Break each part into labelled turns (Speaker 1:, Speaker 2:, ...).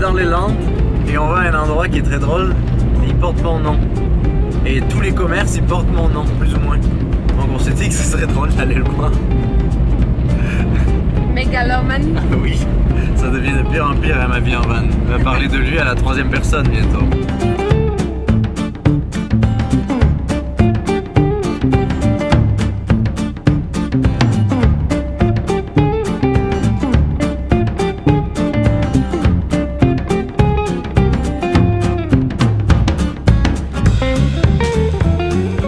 Speaker 1: dans les Landes et on va à un endroit qui est très drôle. Il porte mon nom. Et tous les commerces, ils portent mon nom, plus ou moins. Donc on s'est dit que ce serait drôle d'aller le voir.
Speaker 2: Mégalomane.
Speaker 1: Oui, ça devient de pire en pire à ma vie en van. On va parler de lui à la 3e personne bientôt.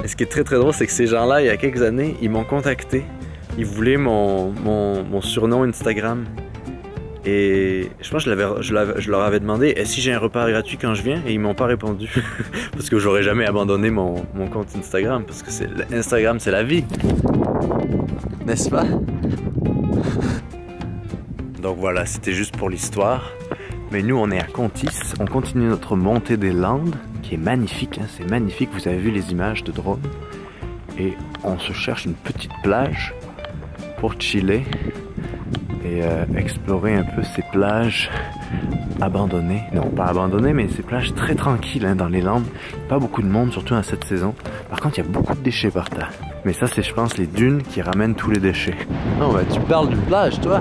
Speaker 1: Ce qui est très drôle, c'est que ces gens-là, il y a quelques années, ils m'ont contacté. Ils voulaient mon surnom Instagram. Et je pense que je leur avais demandé si j'ai un repas gratuit quand je viens, et ils m'ont pas répondu. Parce que j'aurais jamais abandonné mon compte Instagram, parce que Instagram c'est la vie. N'est-ce pas? Donc voilà, c'était juste pour l'histoire. Mais nous on est à Contis, on continue notre montée des Landes, qui est magnifique, hein, c'est magnifique, vous avez vu les images de drone. Et on se cherche une petite plage pour chiller et explorer un peu ces plages abandonnées. Non, pas abandonnées, mais ces plages très tranquilles hein, dans les Landes. Pas beaucoup de monde, surtout à cette saison. Par contre, il y a beaucoup de déchets par terre. Mais ça, c'est, je pense, les dunes qui ramènent tous les déchets. Non, bah, tu parles d'une plage, toi?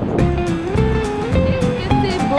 Speaker 2: C'est beau!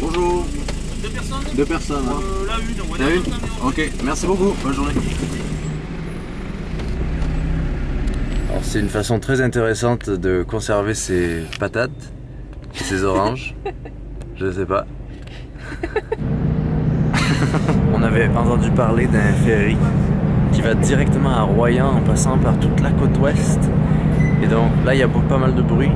Speaker 1: Bonjour. Deux personnes. Hein. La une. Ok, merci beaucoup. Bonne journée. Alors c'est une façon très intéressante de conserver ses patates et ses oranges. Je sais pas. On avait entendu parler d'un ferry qui va directement à Royan en passant par toute la côte ouest. Et donc là il y a pas mal de bruit.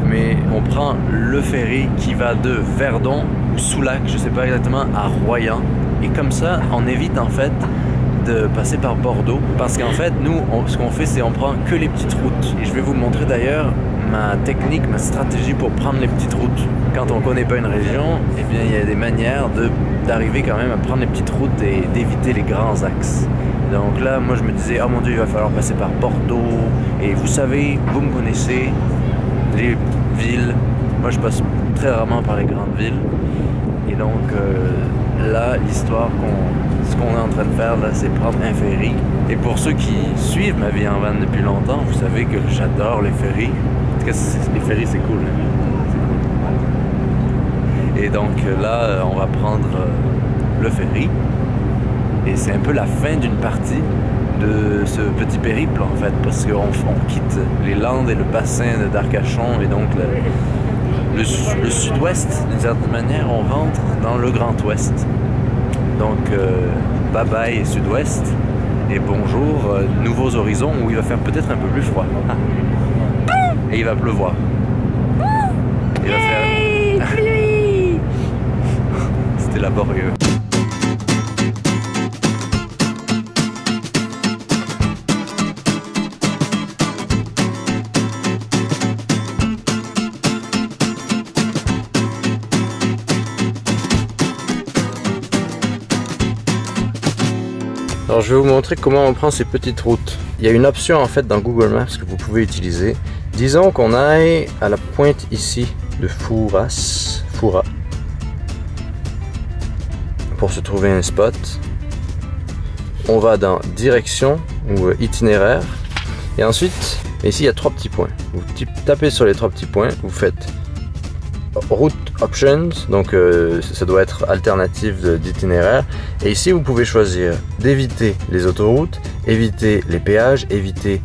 Speaker 1: Mais on prend le ferry qui va de Verdon ou Soulac, je sais pas exactement, à Royan. Et comme ça, on évite en fait de passer par Bordeaux. Parce qu'en fait, nous, ce qu'on fait, c'est on prend que les petites routes. Et je vais vous montrer d'ailleurs ma technique, ma stratégie pour prendre les petites routes. Quand on connaît pas une région, eh bien il y a des manières d'arriver quand même à prendre les petites routes et d'éviter les grands axes. Donc là, moi je me disais, oh mon Dieu, il va falloir passer par Bordeaux. Et vous savez, vous me connaissez, les villes, moi je passe très rarement par les grandes villes. Et donc là, l'histoire ce qu'on est en train de faire là, c'est prendre un ferry. Et pour ceux qui suivent ma vie en van depuis longtemps, vous savez que j'adore les ferries. En tout cas, les ferries c'est cool. Hein? Et donc là, on va prendre le ferry. Et c'est un peu la fin d'une partie de ce petit périple en fait, parce qu'on quitte les Landes et le bassin d'Arcachon et donc le sud-ouest d'une certaine manière, on rentre dans le Grand Ouest. Donc bye bye sud-ouest et bonjour nouveaux horizons où il va faire peut-être un peu plus froid et il va pleuvoir. c'est laborieux. Alors je vais vous montrer comment on prend ces petites routes. Il y a une option en fait dans Google Maps que vous pouvez utiliser. Disons qu'on aille à la pointe ici de Foura pour se trouver un spot. On va dans direction ou itinéraire et ensuite ici il y a 3 petits points. Vous tapez sur les 3 petits points, vous faites route options, donc ça doit être alternative d'itinéraire, et ici vous pouvez choisir d'éviter les autoroutes, éviter les péages, éviter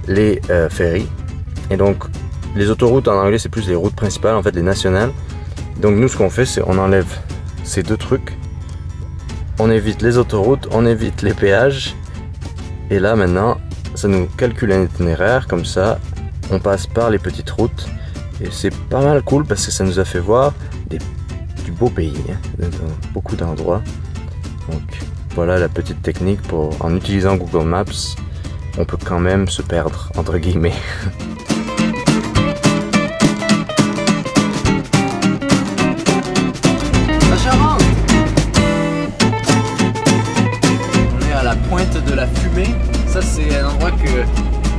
Speaker 1: les ferries. Et donc les autoroutes en anglais c'est plus les routes principales, en fait les nationales. Donc nous ce qu'on fait c'est on enlève ces 2 trucs, on évite les autoroutes, on évite les péages, et là maintenant ça nous calcule un itinéraire comme ça, on passe par les petites routes. Et c'est pas mal cool parce que ça nous a fait voir du beau pays, hein, dans beaucoup d'endroits. Donc voilà la petite technique pour, en utilisant Google Maps, on peut quand même se perdre, entre guillemets. La Charente! On est à la pointe de la Fumée. Ça c'est un endroit que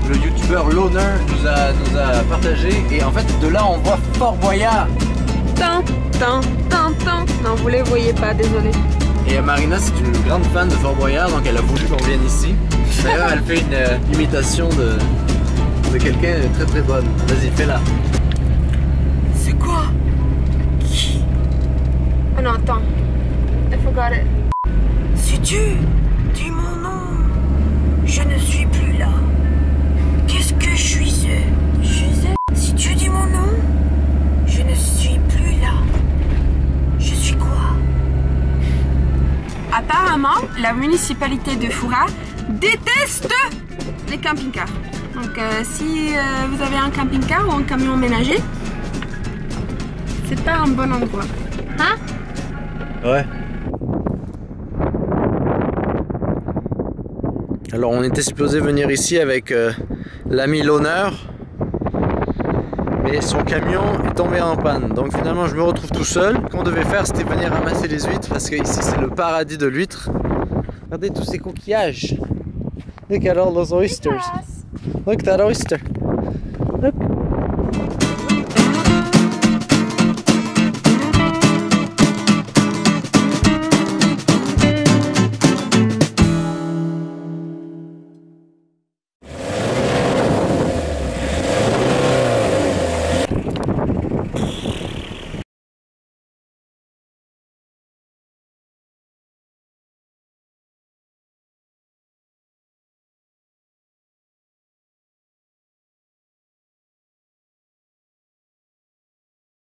Speaker 1: le youtubeur Loner nous a partagé, et en fait de là on voit Fort Boyard.
Speaker 2: Non, vous les voyez pas, désolé.
Speaker 1: Et Marina c'est une grande fan de Fort Boyard, donc elle a voulu qu'on vienne ici. D'ailleurs elle fait une imitation de quelqu'un de très bonne. Vas-y, fais-la.
Speaker 2: C'est quoi? Qui? Ah non, attends. I forgot it.
Speaker 3: Si tu dis mon nom, je ne suis plus là. Qu'est-ce que je suis? Si tu dis mon nom, je ne suis plus là. Je suis quoi?
Speaker 2: Apparemment, la municipalité de Foura déteste les camping-cars. Donc si vous avez un camping-car ou un camion ménager, c'est pas un bon endroit. Hein?
Speaker 1: Ouais. Alors on était supposé venir ici avec l'ami L'Honneur, mais son camion est tombé en panne. Donc finalement je me retrouve tout seul. Ce qu'on devait faire c'était venir ramasser les huîtres, parce que ici c'est le paradis de l'huître. Regardez tous ces coquillages. Look at all those oysters. Look at that oyster. Look.